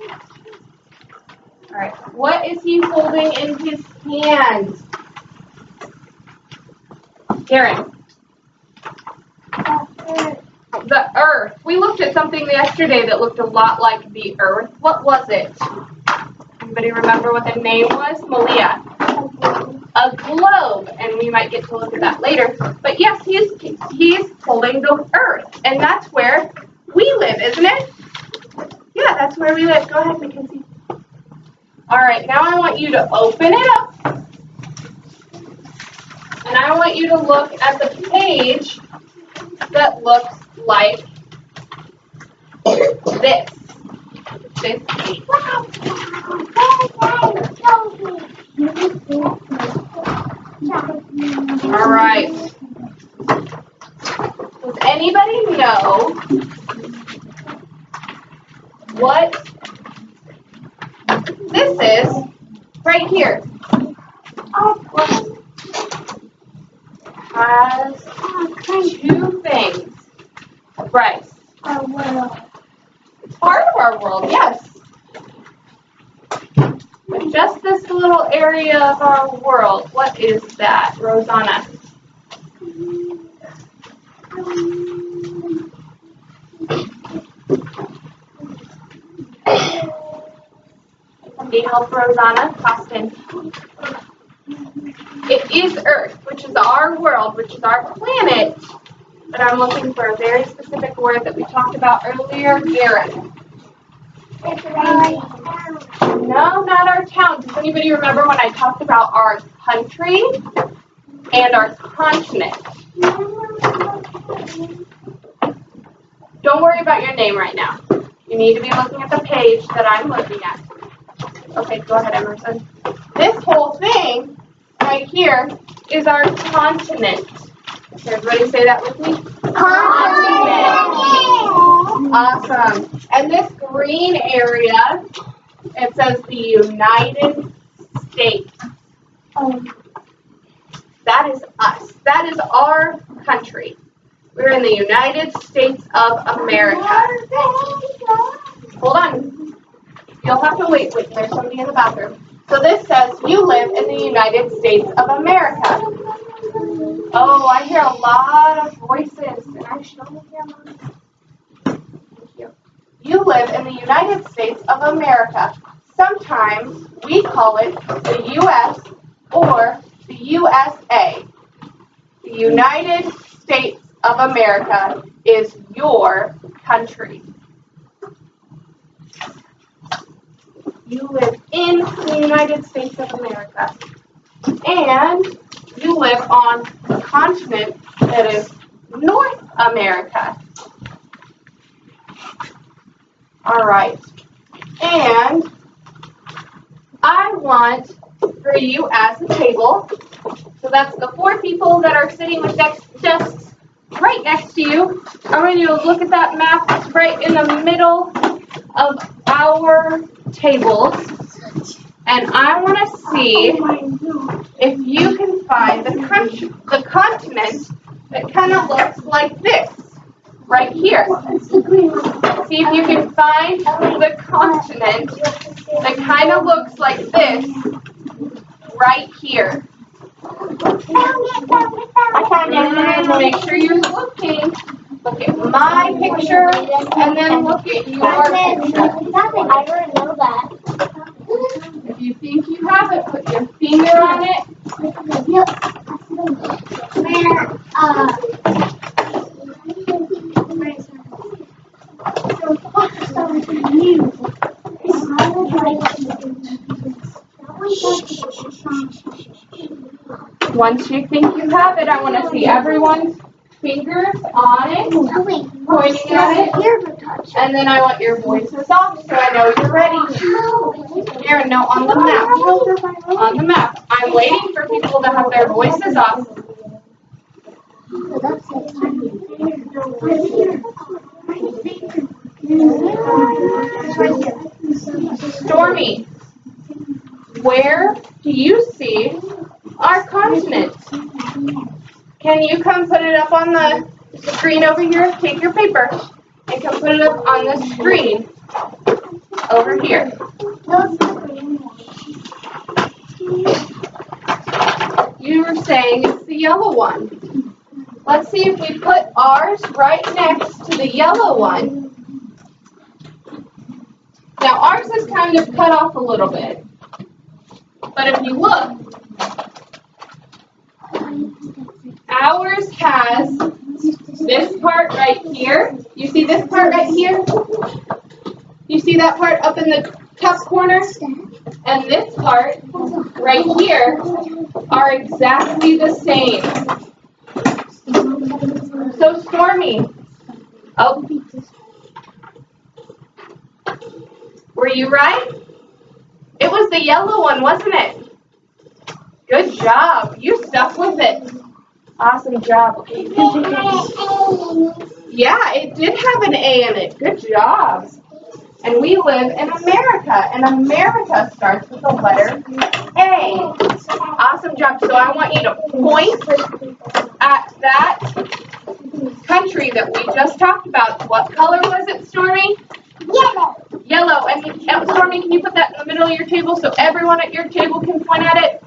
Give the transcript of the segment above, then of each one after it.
All right, what is he holding in his hand? Darren. The earth. We looked at something yesterday that looked a lot like the earth. What was it? Anybody remember what the name was? Malia. A globe, and we might get to look at that later. But yes, he's holding the earth, and that's where we live, isn't it? Yeah, that's where we live. Go ahead, Mackenzie. All right, now I want you to open it up, and I want you to look at the page that looks like this. This page. All right. Does anybody know what this is right here? Has two things. Bryce. Our world. It's part of our world, yes. But just this little area of our world, what is that, Rosanna? Somebody help Rosanna? Austin. It is Earth, which is our world, which is our planet. But I'm looking for a very specific word that we talked about earlier. Garrett. No, not our town. Does anybody remember when I talked about our country and our continent? Don't worry about your name right now. You need to be looking at the page that I'm looking at. Okay, go ahead, Emerson. This whole thing right here is our continent. Can everybody say that with me? Continent. Awesome. And this green area, it says the United States. That is us. That is our country. We're in the United States of America. Hold on. You'll have to wait. There's somebody in the bathroom. So this says you live in the United States of America. Oh, I hear a lot of voices. And I show the camera. Thank you. You live in the United States of America. Sometimes we call it the U.S. or the USA. The United States of America is your country. You live in the United States of America. And you live on the continent that is North America. All right. And I want for you as a table, so that's the 4 people that are sitting with desks right next to you. I want you to look at that map that's right in the middle of our tables. And I want to see if you can find the continent that kind of looks like this, right here. See if you can find the continent that kind of looks like this, right here. I found it. Make sure you're looking. Look at my picture, and then look at your picture. I already know that. If you think you have it, put your finger on it. Yep. Once you think you have it, I want to see everyone's fingers on it, pointing at it, and then I want your voices off so I know you're ready. Here, no, on the map. On the map. I'm waiting for people to have their voices off. Stormy, where do you see our continent? Can you come put it up on the screen over here? Take your paper and come put it up on the screen. over here. You were saying it's the yellow one. Let's see if we put ours right next to the yellow one. Now ours is kind of cut off a little bit. But if you look, ours has this part right here. You see this part right here? You see that part up in the top corner? And this part right here are exactly the same. So Stormy, oh, were you right? It was the yellow one, wasn't it? Good job. You stuck with it. Awesome job. Okay. Yeah, it did have an A in it. Good job. And we live in America, and America starts with the letter A. Awesome job. So I want you to point at that country that we just talked about. What color was it, Stormy? Yellow. Yellow. And Stormy, can you put that in the middle of your table so everyone at your table can point at it?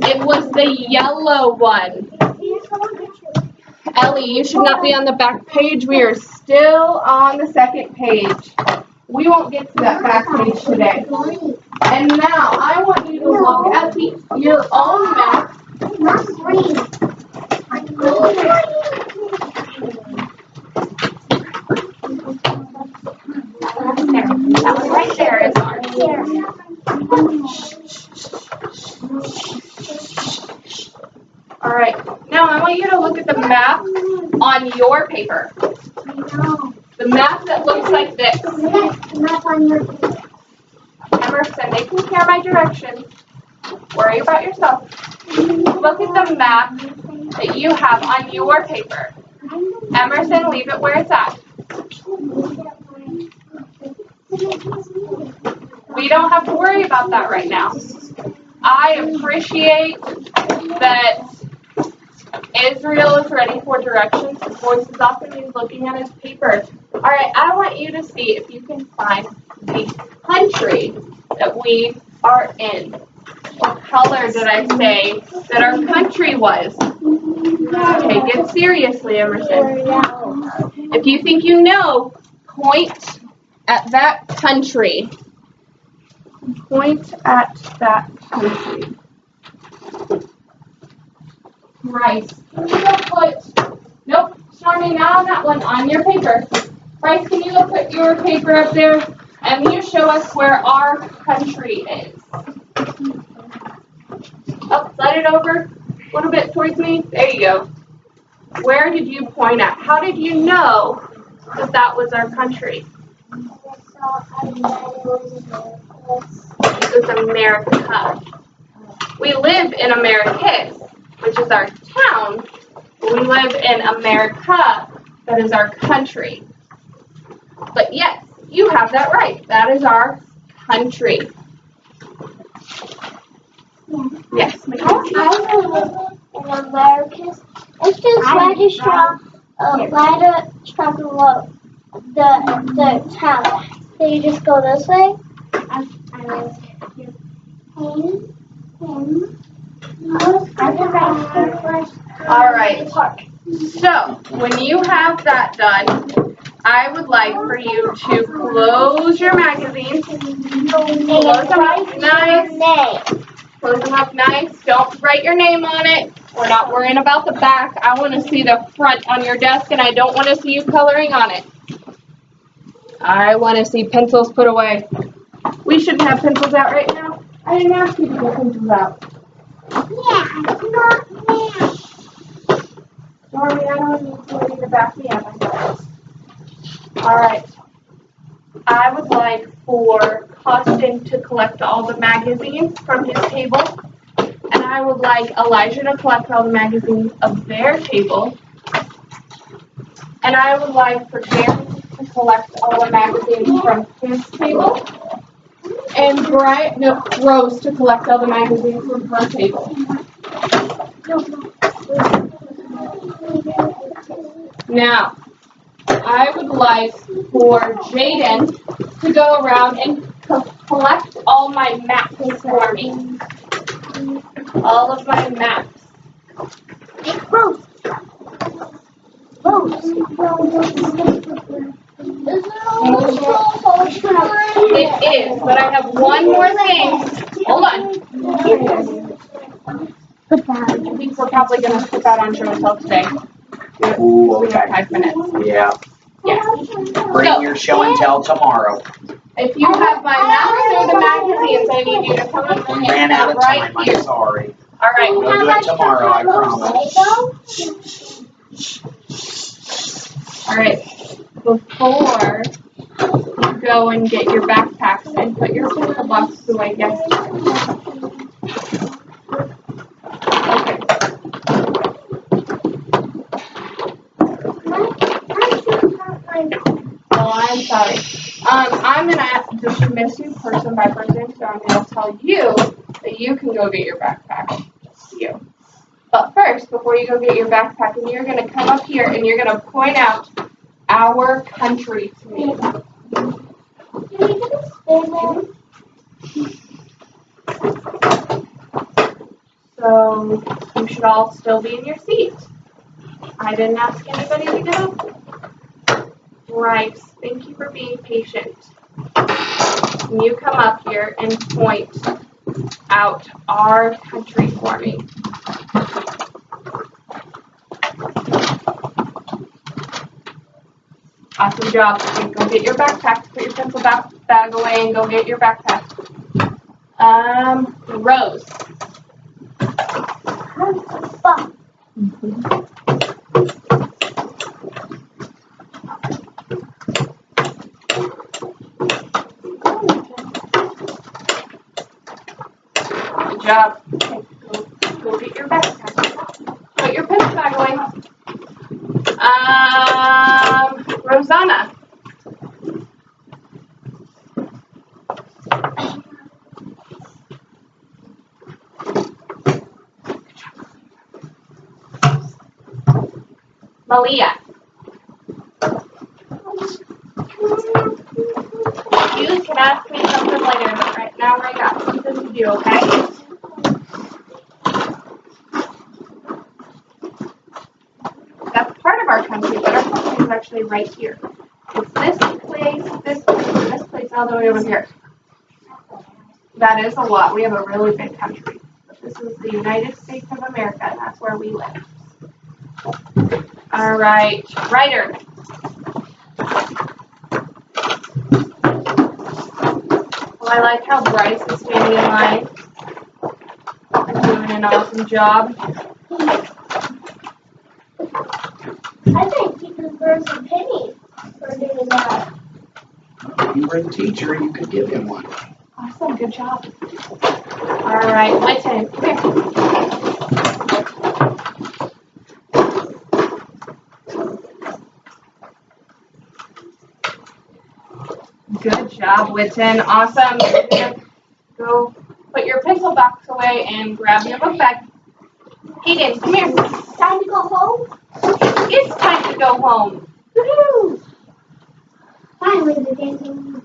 It was the yellow one. Ellie, you should not be on the back page. We are still on the second page. We won't get to that back page today. And now I want you to look at your own map. Not green. That one right there is ours. All right. Now I want you to look at the map on your paper. The map that looks like this. Emerson, they can hear my directions. Worry about yourself. Look at the map that you have on your paper. Emerson, leave it where it's at. We don't have to worry about that right now. I appreciate that Israel is ready for directions. His voice is off and he's looking at his paper. All right, I want you to see if you can find the country that we are in. What color did I say that our country was? Take it seriously, Emerson. If you think you know, point at that country. Point at that country. Bryce, can you go put, nope, Stormy, not on that one, on your paper. Bryce, can you go put your paper up there and you show us where our country is? Oh, slide it over a little bit towards me. There you go. Where did you point at? How did you know that that was our country? It was America. We live in Americus, which is our town. We live in America, that is our country. But yes, you have that right. That is our country. Yes, Mackenzie. I live in Americus. It's just ladder strap below the town. So you just go this way. All right. So when you have that done, I would like for you to close your magazine. Close them up nice. Close them up nice. Don't write your name on it. We're not worrying about the back. I want to see the front on your desk, and I don't want to see you coloring on it. I want to see pencils put away. We shouldn't have pencils out right now. I didn't ask you to get pencils out. Yeah, not now. Sorry, I don't need somebody to back me up. All right. I would like for Costin to collect all the magazines from his table, and I would like Elijah to collect all the magazines of their table, and I would like for Jeremy to collect all the magazines from his table, and Rose to collect all the magazines from her table. Now, I would like for Jaden to go around and collect all my maps for me. All of my maps. Rose. It is, but I have one more thing. Hold on. I think we're probably going to put that on show and tell today. We got 5 minutes. Yeah. Yeah. Bring So, your show and tell tomorrow. if you have my maps or the magazines, I need you to come and bring Ran it out of right time, here. I'm sorry. All right. We'll do it tomorrow, I promise. All right. Before you go and get your backpacks and put your pencil boxes away, yes. Okay. Oh, I'm sorry. I'm gonna dismiss you person by person, so I'm gonna tell you that you can go get your backpack. You. But first, before you go get your backpack, and you're gonna come up here and you're gonna point out our country to me. So you should all still be in your seats. I didn't ask anybody to get up. Right. Thank you for being patient. Can you come up here and point out our country for me? Awesome job. Okay, go get your backpack. Put your pencil bag away and go get your backpack. Rose. Good job. Okay, go get your backpack. Put your pencil bag away. Rosanna. Malia. You can ask me something later. Right now I got something to do, okay? That's part of our country, but our country is actually right here. It's this place, and this place, all the way over here. That is a lot. We have a really big country. But this is the United States of America, and that's where we live. All right, Ryder. Well, I like how Bryce is standing in line and doing an awesome job. I think you could earn some pennies for doing that. If you were the teacher, you could give him one. Awesome, good job. All right, Whitten, come here. Good job, Whitten. Awesome. You're gonna go put your pencil box away and grab your book bag. Hayden, come here. Time to go home? It's time to go home. Woohoo! Finally, the day's over.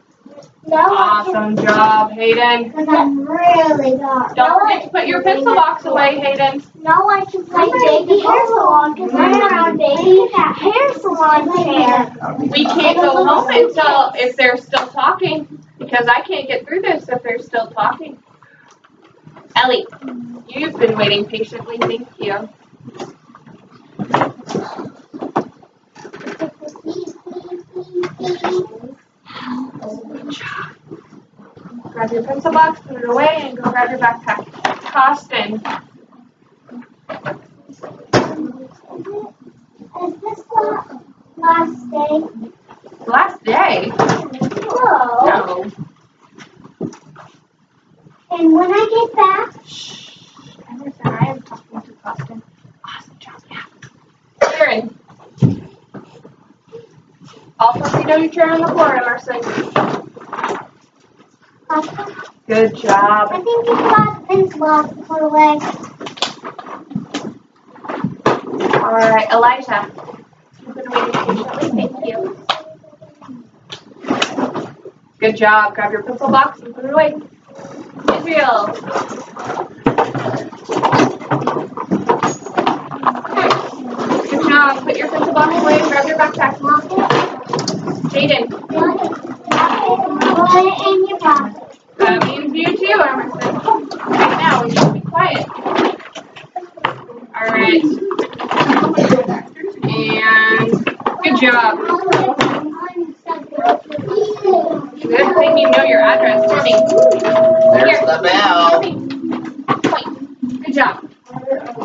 Now Awesome job, Hayden. because I'm really not. Don't forget to put your pencil box away, Hayden. Now I can play baby hair salon because I'm on baby hair salon chair. We can't go home until if they're still talking, because I can't get through this if they're still talking. Ellie, you've been waiting patiently. Thank you. Good job. Grab your pencil box, put it away, and go grab your backpack. Costin. Is this the last day? Last day? No. No. And when I get back, Emerson, I am talking to Costin. Awesome job, yeah. Karen. Also, you know your chair on the floor, Emerson. Good job. I think you got this box put away. All right, Elijah. You've been waiting patiently. Thank you. Good job. Grab your pencil box and put it away. Israel. Good job. Put your pencil box away and grab your backpack. Jaden. Put it in your pocket. That means you too, Emerson. Right now, we should be quiet. Alright. And good job. Good thing you know your address. Tommy. There's the bell. Point. Good job.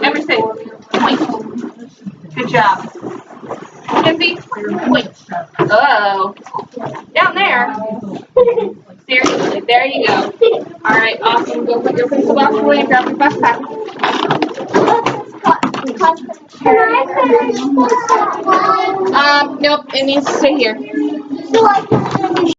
Emerson. Point. Good job. Kenzie. Point. Oh. Down there. Seriously. There you go. Alright, awesome. Go put your pencil box away and grab your backpack. Can I finish this one? Nope, it needs to stay here. So I can finish